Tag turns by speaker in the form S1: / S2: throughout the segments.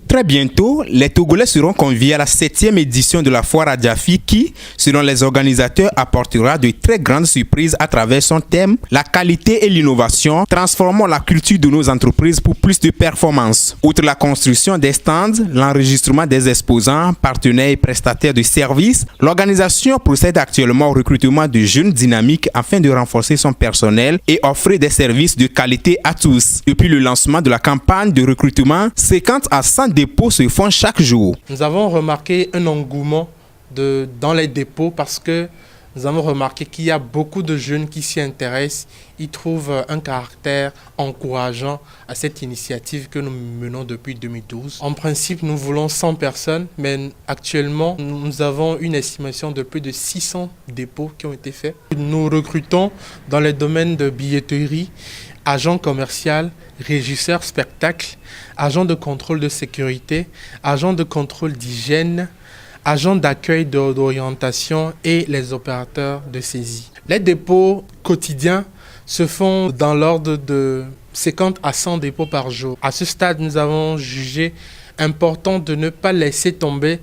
S1: Très bientôt, les Togolais seront conviés à la 7e édition de la foire Adjafi qui, selon les organisateurs, apportera de très grandes surprises à travers son thème « La qualité et l'innovation, transformons la culture de nos entreprises pour plus de performance ». Outre la construction des stands, l'enregistrement des exposants, partenaires et prestataires de services, l'organisation procède actuellement au recrutement de jeunes dynamiques afin de renforcer son personnel et offrir des services de qualité à tous. Depuis le lancement de la campagne de recrutement, 50 à 100 dépôts se font chaque jour.
S2: Nous avons remarqué un engouement dans les dépôts parce que nous avons remarqué qu'il y a beaucoup de jeunes qui s'y intéressent. Ils trouvent un caractère encourageant à cette initiative que nous menons depuis 2012. En principe, nous voulons 100 personnes, mais actuellement, nous avons une estimation de plus de 600 dépôts qui ont été faits. Nous recrutons dans les domaines de billetterie, agent commercial, régisseur spectacle, agent de contrôle de sécurité, agent de contrôle d'hygiène, agent d'accueil d'orientation et les opérateurs de saisie. Les dépôts quotidiens se font dans l'ordre de 50 à 100 dépôts par jour. À ce stade, nous avons jugé important de ne pas laisser tomber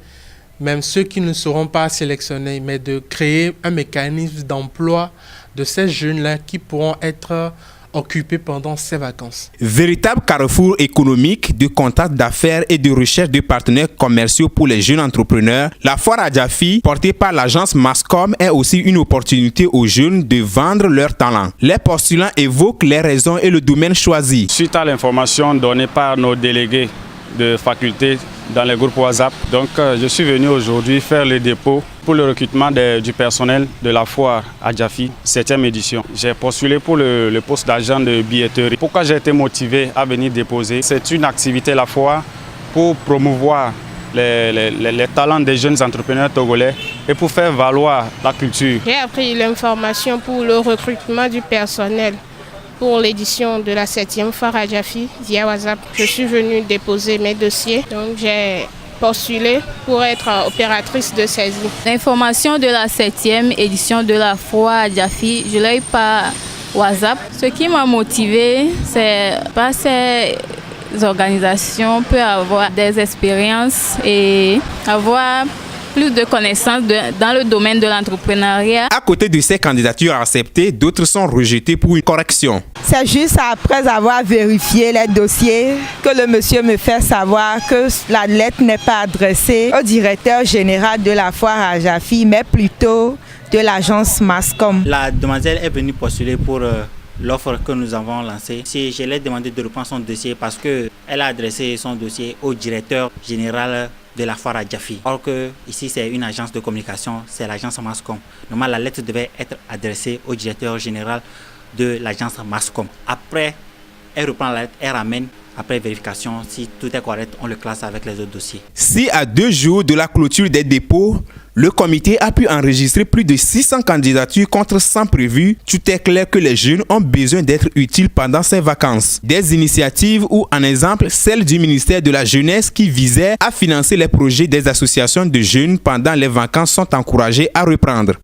S2: même ceux qui ne seront pas sélectionnés, mais de créer un mécanisme d'emploi de ces jeunes-là qui pourront être occupés pendant ces vacances.
S1: Véritable carrefour économique, de contacts d'affaires et de recherche de partenaires commerciaux pour les jeunes entrepreneurs, la foire Adjafi, portée par l'agence Mascom, est aussi une opportunité aux jeunes de vendre leurs talents. Les postulants évoquent les raisons et le domaine choisi.
S3: Suite à l'information donnée par nos délégués de faculté dans les groupes WhatsApp, donc je suis venu aujourd'hui faire le dépôt pour le recrutement du personnel de la foire Adjafi, 7e édition. J'ai postulé pour le poste d'agent de billetterie. Pourquoi j'ai été motivé à venir déposer? C'est une activité, la foire, pour promouvoir les talents des jeunes entrepreneurs togolais et pour faire valoir la culture.
S4: J'ai appris l'information pour le recrutement du personnel pour l'édition de la 7e foire Adjafi via WhatsApp. Je suis venue déposer mes dossiers, donc j'ai postulé pour être opératrice de saisie.
S5: L'information de la 7e édition de la foire Adjafi, je l'ai eu par WhatsApp. Ce qui m'a motivée, c'est pas ces organisations peuvent avoir des expériences et avoir plus de connaissances dans le domaine de l'entrepreneuriat.
S1: À côté de ces candidatures acceptées, d'autres sont rejetées pour une correction.
S6: C'est juste après avoir vérifié les dossiers que le monsieur me fait savoir que la lettre n'est pas adressée au directeur général de la foire Adjafi, mais plutôt de l'agence Mascom.
S7: La demoiselle est venue postuler pour l'offre que nous avons lancée. Je lui ai demandé de reprendre son dossier parce qu'elle a adressé son dossier au directeur général de la foire Adjafi. Or que ici c'est une agence de communication, c'est l'agence Mascom. Normalement la lettre devait être adressée au directeur général de l'agence Mascom. Après, elle reprend la lettre, elle ramène. Après vérification, si tout est correct, on le classe avec les autres dossiers.
S1: Si à 2 jours de la clôture des dépôts, le comité a pu enregistrer plus de 600 candidatures contre 100 prévues, tout est clair que les jeunes ont besoin d'être utiles pendant ces vacances. Des initiatives ou, en exemple, celle du ministère de la Jeunesse qui visait à financer les projets des associations de jeunes pendant les vacances sont encouragées à reprendre.